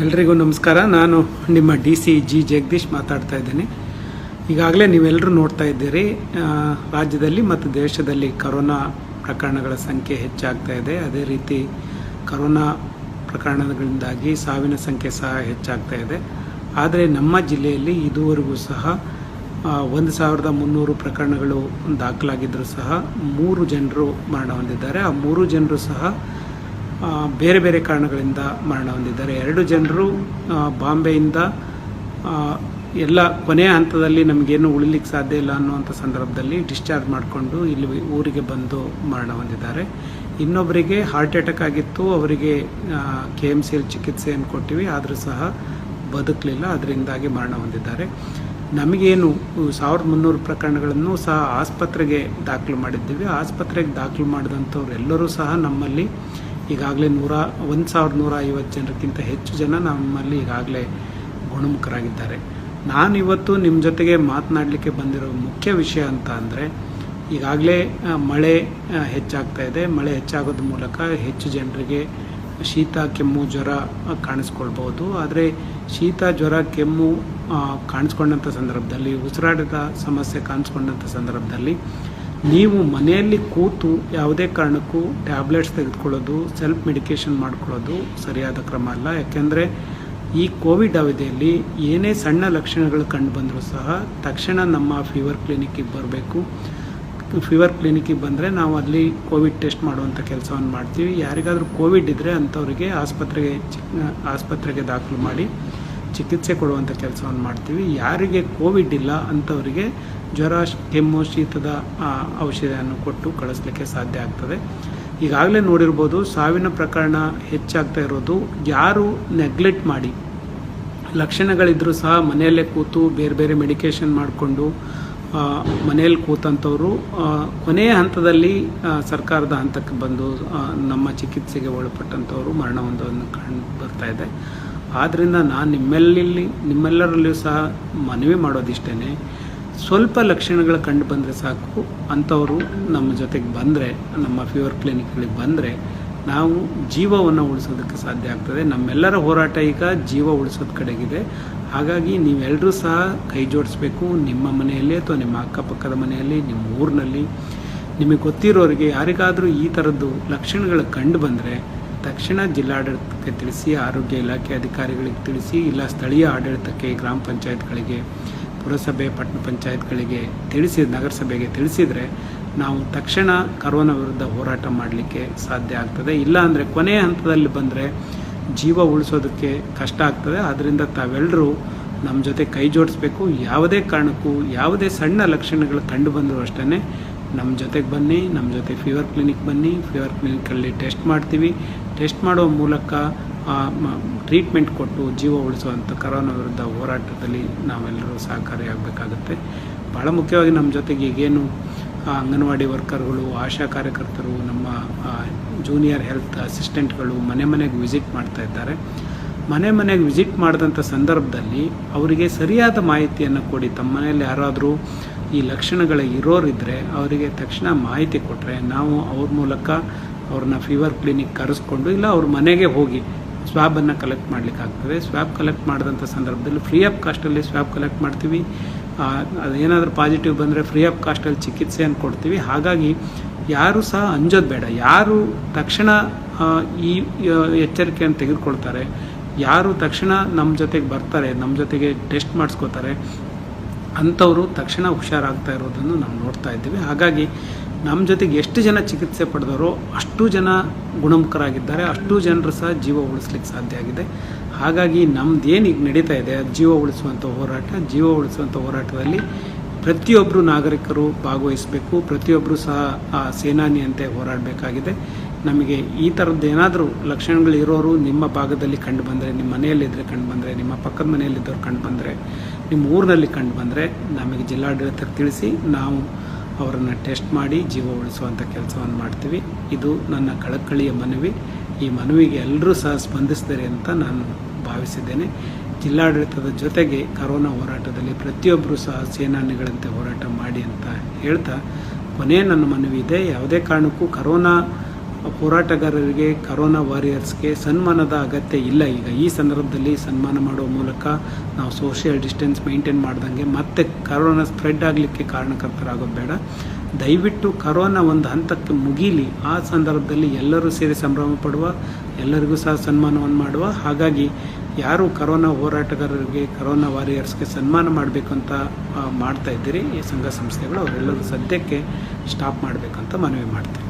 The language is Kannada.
ಎಲ್ರಿಗೂ ನಮಸ್ಕಾರ. ನಾನು ನಿಮ್ಮ ಡಿ.ಸಿ. ಜಿ. ಜಗದೀಶ್ ಮಾತಾಡ್ತಾ ಇದ್ದೀನಿ. ಈಗಾಗಲೇ ನೀವೆಲ್ಲರೂ ನೋಡ್ತಾ ಇದ್ದೀರಿ, ರಾಜ್ಯದಲ್ಲಿ ಮತ್ತು ದೇಶದಲ್ಲಿ ಕರೋನಾ ಪ್ರಕರಣಗಳ ಸಂಖ್ಯೆ ಹೆಚ್ಚಾಗ್ತಾ ಇದೆ. ಅದೇ ರೀತಿ ಕರೋನಾ ಪ್ರಕರಣಗಳಿಂದಾಗಿ ಸಾವಿನ ಸಂಖ್ಯೆ ಸಹ ಹೆಚ್ಚಾಗ್ತಾ ಇದೆ. ಆದರೆ ನಮ್ಮ ಜಿಲ್ಲೆಯಲ್ಲಿ ಇದುವರೆಗೂ ಸಹ 1300 ಪ್ರಕರಣಗಳು ದಾಖಲಾಗಿದ್ದರೂ ಸಹ 3 ಜನರು ಮರಣ ಹೊಂದಿದ್ದಾರೆ. ಆ 3 ಜನರು ಸಹ ಬೇರೆ ಬೇರೆ ಕಾರಣಗಳಿಂದ ಮರಣ ಹೊಂದಿದ್ದಾರೆ. 2 ಜನರು ಬಾಂಬೆಯಿಂದ ಎಲ್ಲ ಕೊನೆಯ ಹಂತದಲ್ಲಿ ನಮಗೇನು ಉಳಿಲಿಕ್ಕೆ ಸಾಧ್ಯ ಇಲ್ಲ ಅನ್ನುವಂಥ ಸಂದರ್ಭದಲ್ಲಿ ಡಿಸ್ಚಾರ್ಜ್ ಮಾಡಿಕೊಂಡು ಇಲ್ಲಿ ಊರಿಗೆ ಬಂದು ಮರಣ ಹೊಂದಿದ್ದಾರೆ. ಇನ್ನೊಬ್ಬರಿಗೆ ಹಾರ್ಟ್ ಅಟ್ಯಾಕ್ ಆಗಿತ್ತು, ಅವರಿಗೆ KMCL ಚಿಕಿತ್ಸೆಯನ್ನು ಕೊಟ್ಟಿವಿ, ಆದರೂ ಸಹ ಬದುಕಲಿಲ್ಲ, ಅದರಿಂದಾಗಿ ಮರಣ ಹೊಂದಿದ್ದಾರೆ. ನಮಗೇನು 1300 ಪ್ರಕರಣಗಳನ್ನು ಸಹ ಆಸ್ಪತ್ರೆಗೆ ದಾಖಲು ಮಾಡಿದ್ದೀವಿ. ಆಸ್ಪತ್ರೆಗೆ ದಾಖಲು ಮಾಡಿದಂಥವ್ರು ಎಲ್ಲರೂ ಸಹ ನಮ್ಮಲ್ಲಿ ಈಗಾಗಲೇ 1150 ಜನರಿಗಿಂತ ಹೆಚ್ಚು ಜನ ನಮ್ಮಲ್ಲಿ ಈಗಾಗಲೇ ಗುಣಮುಖರಾಗಿದ್ದಾರೆ. ನಾನಿವತ್ತು ನಿಮ್ಮ ಜೊತೆಗೆ ಮಾತನಾಡಲಿಕ್ಕೆ ಬಂದಿರೋ ಮುಖ್ಯ ವಿಷಯ ಅಂತ ಅಂದರೆ, ಈಗಾಗಲೇ ಮಳೆ ಹೆಚ್ಚಾಗ್ತಾ ಇದೆ. ಮಳೆ ಹೆಚ್ಚಾಗೋದ್ರ ಮೂಲಕ ಹೆಚ್ಚು ಜನರಿಗೆ ಶೀತ, ಕೆಮ್ಮು, ಜ್ವರ ಕಾಣಿಸ್ಕೊಳ್ಬೋದು. ಆದರೆ ಶೀತ, ಜ್ವರ, ಕೆಮ್ಮು ಕಾಣಿಸ್ಕೊಂಡಂಥ ಸಂದರ್ಭದಲ್ಲಿ, ಉಸಿರಾಟದ ಸಮಸ್ಯೆ ಕಾಣಿಸ್ಕೊಂಡಂಥ ಸಂದರ್ಭದಲ್ಲಿ ನೀವು ಮನೆಯಲ್ಲಿ ಕೂತು ಯಾವುದೇ ಕಾರಣಕ್ಕೂ ಟ್ಯಾಬ್ಲೆಟ್ಸ್ ತೆಗೆದುಕೊಳ್ಳೋದು, ಸೆಲ್ಫ್ ಮೆಡಿಕೇಷನ್ ಮಾಡ್ಕೊಳ್ಳೋದು ಸರಿಯಾದ ಕ್ರಮ ಅಲ್ಲ. ಯಾಕೆಂದರೆ ಈ ಕೋವಿಡ್ ಅವಧಿಯಲ್ಲಿ ಏನೇ ಸಣ್ಣ ಲಕ್ಷಣಗಳು ಕಂಡು ಬಂದರೂ ಸಹ ತಕ್ಷಣ ನಮ್ಮ ಫೀವರ್ ಕ್ಲಿನಿಕ್ಕಿಗೆ ಬರಬೇಕು. ಫೀವರ್ ಕ್ಲಿನಿಕ್ಕಿಗೆ ಬಂದರೆ ನಾವು ಅಲ್ಲಿ ಕೋವಿಡ್ ಟೆಸ್ಟ್ ಮಾಡುವಂಥ ಕೆಲಸವನ್ನು ಮಾಡ್ತೀವಿ. ಯಾರಿಗಾದರೂ ಕೋವಿಡ್ ಇದ್ದರೆ ಅಂಥವರಿಗೆ ಆಸ್ಪತ್ರೆಗೆ ದಾಖಲು ಮಾಡಿ ಚಿಕಿತ್ಸೆ ಕೊಡುವಂಥ ಕೆಲಸವನ್ನು ಮಾಡ್ತೀವಿ. ಯಾರಿಗೆ ಕೋವಿಡ್ ಇಲ್ಲ ಅಂಥವರಿಗೆ ಜ್ವರ, ಕೆಮ್ಮು, ಶೀತದ ಔಷಧಿಯನ್ನು ಕೊಟ್ಟು ಕಳಿಸ್ಲಿಕ್ಕೆ ಸಾಧ್ಯ ಆಗ್ತದೆ. ಈಗಾಗಲೇ ನೋಡಿರ್ಬೋದು, ಸಾವಿನ ಪ್ರಕರಣ ಹೆಚ್ಚಾಗ್ತಾ ಇರೋದು ಯಾರು ನೆಗ್ಲೆಕ್ಟ್ ಮಾಡಿ ಲಕ್ಷಣಗಳಿದ್ದರೂ ಸಹ ಮನೆಯಲ್ಲೇ ಕೂತು ಬೇರೆ ಬೇರೆ ಮೆಡಿಕೇಷನ್ ಮಾಡಿಕೊಂಡು ಮನೆಯಲ್ಲಿ ಕೂತಂಥವರು ಕೊನೆಯ ಹಂತದಲ್ಲಿ ಸರ್ಕಾರದ ಹಂತಕ್ಕೆ ಬಂದು ನಮ್ಮ ಚಿಕಿತ್ಸೆಗೆ ಒಳಪಟ್ಟಂಥವರು ಮರಣ ಹೊಂದೋದನ್ನು ಕಂಡು ಬರ್ತಾ ಇದೆ. ಆದ್ದರಿಂದ ನಾನು ನಿಮ್ಮೆಲ್ಲರಲ್ಲಿಯೂ ಸಹ ಮನವಿ ಮಾಡೋದಿಷ್ಟೇ, ಸ್ವಲ್ಪ ಲಕ್ಷಣಗಳು ಕಂಡು ಬಂದರೆ ಸಾಕು, ಅಂಥವರು ನಮ್ಮ ಜೊತೆಗೆ ಬಂದರೆ, ನಮ್ಮ ಫೀವರ್ ಕ್ಲಿನಿಕ್ಗಳಿಗೆ ಬಂದರೆ ನಾವು ಜೀವವನ್ನು ಉಳಿಸೋದಕ್ಕೆ ಸಾಧ್ಯ ಆಗ್ತದೆ. ನಮ್ಮೆಲ್ಲರ ಹೋರಾಟ ಈಗ ಜೀವ ಉಳಿಸೋದ ಕಡೆಗಿದೆ. ಹಾಗಾಗಿ ನೀವೆಲ್ಲರೂ ಸಹ ಕೈ ಜೋಡಿಸ್ಬೇಕು. ನಿಮ್ಮ ಮನೆಯಲ್ಲಿ ಅಥವಾ ನಿಮ್ಮ ಅಕ್ಕಪಕ್ಕದ ಮನೆಯಲ್ಲಿ, ನಿಮ್ಮ ಊರಿನಲ್ಲಿ ನಿಮಗೆ ಗೊತ್ತಿರೋರಿಗೆ ಯಾರಿಗಾದರೂ ಈ ಥರದ್ದು ಲಕ್ಷಣಗಳು ಕಂಡು ಬಂದರೆ ತಕ್ಷಣ ಜಿಲ್ಲಾಡಳಿತಕ್ಕೆ ತಿಳಿಸಿ, ಆರೋಗ್ಯ ಇಲಾಖೆ ಅಧಿಕಾರಿಗಳಿಗೆ ತಿಳಿಸಿ, ಇಲ್ಲ ಸ್ಥಳೀಯ ಆಡಳಿತಕ್ಕೆ, ಗ್ರಾಮ ಪಂಚಾಯತ್ಗಳಿಗೆ, ಪುರಸಭೆ, ಪಟ್ಟಣ ಪಂಚಾಯತ್ಗಳಿಗೆ ತಿಳಿಸಿ, ನಗರಸಭೆಗೆ ತಿಳಿಸಿದರೆ ನಾವು ತಕ್ಷಣ ಕರೋನಾ ವಿರುದ್ಧ ಹೋರಾಟ ಮಾಡಲಿಕ್ಕೆ ಸಾಧ್ಯ ಆಗ್ತದೆ. ಇಲ್ಲ ಅಂದರೆ ಕೊನೆಯ ಹಂತದಲ್ಲಿ ಬಂದರೆ ಜೀವ ಉಳಿಸೋದಕ್ಕೆ ಕಷ್ಟ ಆಗ್ತದೆ. ಆದ್ದರಿಂದ ತಾವೆಲ್ಲರೂ ನಮ್ಮ ಜೊತೆ ಕೈ ಜೋಡಿಸ್ಬೇಕು. ಯಾವುದೇ ಕಾರಣಕ್ಕೂ ಯಾವುದೇ ಸಣ್ಣ ಲಕ್ಷಣಗಳು ಕಂಡು ಬಂದರೂ ಅಷ್ಟೇ ನಮ್ಮ ಜೊತೆಗೆ ಬನ್ನಿ, ನಮ್ಮ ಜೊತೆ ಫೀವರ್ ಕ್ಲಿನಿಕ್ ಬನ್ನಿ. ಫೀವರ್ ಕ್ಲಿನಿಕಲ್ಲಿ ಟೆಸ್ಟ್ ಮಾಡ್ತೀವಿ. ಟೆಸ್ಟ್ ಮಾಡೋ ಮೂಲಕ ಟ್ರೀಟ್ಮೆಂಟ್ ಕೊಟ್ಟು ಜೀವ ಉಳಿಸುವಂಥ ಕರೋನಾ ವಿರುದ್ಧ ಹೋರಾಟದಲ್ಲಿ ನಾವೆಲ್ಲರೂ ಸಹಕಾರಿಯಾಗಬೇಕಾಗುತ್ತೆ. ಭಾಳ ಮುಖ್ಯವಾಗಿ ನಮ್ಮ ಜೊತೆಗೆ ಈಗೇನು ಅಂಗನವಾಡಿ ವರ್ಕರ್ಗಳು, ಆಶಾ ಕಾರ್ಯಕರ್ತರು, ನಮ್ಮ ಜೂನಿಯರ್ ಹೆಲ್ತ್ ಅಸಿಸ್ಟೆಂಟ್ಗಳು ಮನೆ ಮನೆಗೆ ವಿಸಿಟ್ ಮಾಡ್ತಾ ಇದ್ದಾರೆ. ಮನೆಗೆ ವಿಸಿಟ್ ಮಾಡಿದಂಥ ಸಂದರ್ಭದಲ್ಲಿ ಅವರಿಗೆ ಸರಿಯಾದ ಮಾಹಿತಿಯನ್ನು ಕೊಡಿ. ತಮ್ಮ ಮನೆಯಲ್ಲಿ ಯಾರಾದರೂ ಈ ಲಕ್ಷಣಗಳ ಇರೋರಿದ್ದರೆ ಅವರಿಗೆ ತಕ್ಷಣ ಮಾಹಿತಿ ಕೊಟ್ಟರೆ ನಾವು ಅವ್ರ ಮೂಲಕ ಅವ್ರನ್ನ ಫೀವರ್ ಕ್ಲಿನಿಕ್ ಕರೆಸ್ಕೊಂಡು, ಇಲ್ಲ ಅವ್ರ ಮನೆಗೆ ಹೋಗಿ ಸ್ವ್ಯಾಬನ್ನು ಕಲೆಕ್ಟ್ ಮಾಡಲಿಕ್ಕಾಗ್ತದೆ. ಸ್ವ್ಯಾಬ್ ಕಲೆಕ್ಟ್ ಮಾಡಿದಂಥ ಸಂದರ್ಭದಲ್ಲಿ ಫ್ರೀ ಆಫ್ ಕಾಸ್ಟಲ್ಲಿ ಸ್ವ್ಯಾಬ್ ಕಲೆಕ್ಟ್ ಮಾಡ್ತೀವಿ. ಅದೇನಾದರೂ ಪಾಸಿಟಿವ್ ಬಂದರೆ ಫ್ರೀ ಆಫ್ ಕಾಸ್ಟಲ್ಲಿ ಚಿಕಿತ್ಸೆಯನ್ನು ಕೊಡ್ತೀವಿ. ಹಾಗಾಗಿ ಯಾರೂ ಸಹ ಅಂಜೋದು ಬೇಡ. ಯಾರು ತಕ್ಷಣ ಈ ಎಚ್ಚರಿಕೆಯನ್ನು ತೆಗೆದುಕೊಳ್ತಾರೆ, ಯಾರು ತಕ್ಷಣ ನಮ್ಮ ಜೊತೆಗೆ ಬರ್ತಾರೆ, ನಮ್ಮ ಜೊತೆಗೆ ಟೆಸ್ಟ್ ಮಾಡಿಸ್ಕೋತಾರೆ, ಅಂಥವರು ತಕ್ಷಣ ಹುಷಾರಾಗ್ತಾ ಇರೋದನ್ನು ನಾವು ನೋಡ್ತಾ ಇದ್ದೀವಿ. ಹಾಗಾಗಿ ನಮ್ಮ ಜೊತೆಗೆ ಎಷ್ಟು ಜನ ಚಿಕಿತ್ಸೆ ಪಡೆದವರೋ ಅಷ್ಟು ಜನ ಗುಣಮುಖರಾಗಿದ್ದಾರೆ, ಅಷ್ಟು ಜನರು ಸಹ ಜೀವ ಉಳಿಸ್ಲಿಕ್ಕೆ ಸಾಧ್ಯ ಆಗಿದೆ. ಹಾಗಾಗಿ ನಮ್ಮದೇನು ಈಗ ನಡೀತಾ ಇದೆ ಜೀವ ಉಳಿಸುವಂಥ ಹೋರಾಟ. ಜೀವ ಉಳಿಸುವಂಥ ಹೋರಾಟದಲ್ಲಿ ಪ್ರತಿಯೊಬ್ಬರು ನಾಗರಿಕರು ಭಾಗವಹಿಸಬೇಕು. ಪ್ರತಿಯೊಬ್ಬರು ಸಹ ಸೇನಾನಿಯಂತೆ ಹೋರಾಡಬೇಕಾಗಿದೆ. ನಮಗೆ ಈ ಥರದ್ದು ಏನಾದರೂ ಲಕ್ಷಣಗಳು ಇರೋರು ನಿಮ್ಮ ಭಾಗದಲ್ಲಿ ಕಂಡು ಬಂದರೆ, ನಿಮ್ಮ ಮನೆಯಲ್ಲಿದ್ದರೆ ಕಂಡು ಬಂದರೆ, ನಿಮ್ಮ ಪಕ್ಕದ ಮನೆಯಲ್ಲಿದ್ದವ್ರು ಕಂಡು ಬಂದರೆ, ನಿಮ್ಮ ಊರಿನಲ್ಲಿ ಕಂಡು ಬಂದರೆ ನಮಗೆ ಜಿಲ್ಲಾಡಳಿತಕ್ಕೆ ತಿಳಿಸಿ, ನಾವು ಅವರನ್ನು ಟೆಸ್ಟ್ ಮಾಡಿ ಜೀವ ಉಳಿಸುವಂಥ ಕೆಲಸವನ್ನು ಮಾಡ್ತೀವಿ. ಇದು ನನ್ನ ಕಳಕಳಿಯ ಮನವಿ. ಈ ಮನವಿಗೆ ಎಲ್ಲರೂ ಸಹ ಸ್ಪಂದಿಸ್ತಾರೆ ಅಂತ ನಾನು ಭಾವಿಸಿದ್ದೇನೆ. ಜಿಲ್ಲಾಡಳಿತದ ಜೊತೆಗೆ ಕರೋನಾ ಹೋರಾಟದಲ್ಲಿ ಪ್ರತಿಯೊಬ್ಬರೂ ಸಹ ಸೇನಾನಿಗಳಂತೆ ಹೋರಾಟ ಮಾಡಿ ಅಂತ ಹೇಳ್ತಾ, ಕೊನೆಯ ನನ್ನ ಮನವಿ ಇದೆ, ಯಾವುದೇ ಕಾರಣಕ್ಕೂ ಕರೋನಾ ಹೋರಾಟಗಾರರಿಗೆ, ಕರೋನಾ ವಾರಿಯರ್ಸ್ಗೆ ಸನ್ಮಾನದ ಅಗತ್ಯ ಇಲ್ಲ. ಈಗ ಈ ಸಂದರ್ಭದಲ್ಲಿ ಸನ್ಮಾನ ಮಾಡುವ ಮೂಲಕ ನಾವು ಸೋಷಿಯಲ್ ಡಿಸ್ಟೆನ್ಸ್ ಮೇಂಟೈನ್ ಮಾಡ್ದಂಗೆ ಮತ್ತೆ ಕರೋನಾ ಸ್ಪ್ರೆಡ್ ಆಗಲಿಕ್ಕೆ ಕಾರಣಕರ್ತರಾಗೋದು ಬೇಡ. ದಯವಿಟ್ಟು ಕರೋನಾ ಒಂದು ಹಂತಕ್ಕೆ ಮುಗೀಲಿ. ಆ ಸಂದರ್ಭದಲ್ಲಿ ಎಲ್ಲರೂ ಸೇರಿ ಸಂಭ್ರಮ ಪಡುವ, ಎಲ್ಲರಿಗೂ ಸಹ ಸನ್ಮಾನವನ್ನು ಮಾಡುವ. ಹಾಗಾಗಿ ಯಾರು ಕರೋನಾ ಹೋರಾಟಗಾರರಿಗೆ, ಕರೋನಾ ವಾರಿಯರ್ಸ್ಗೆ ಸನ್ಮಾನ ಮಾಡಬೇಕು ಅಂತ ಮಾಡ್ತಾ ಇದ್ದೀರಿ ಈ ಸಂಘ ಸಂಸ್ಥೆಗಳು, ಅವರೆಲ್ಲರೂ ಸದ್ಯಕ್ಕೆ ಸ್ಟಾಪ್ ಮಾಡಬೇಕಂತ ಮನವಿ ಮಾಡ್ತೀವಿ.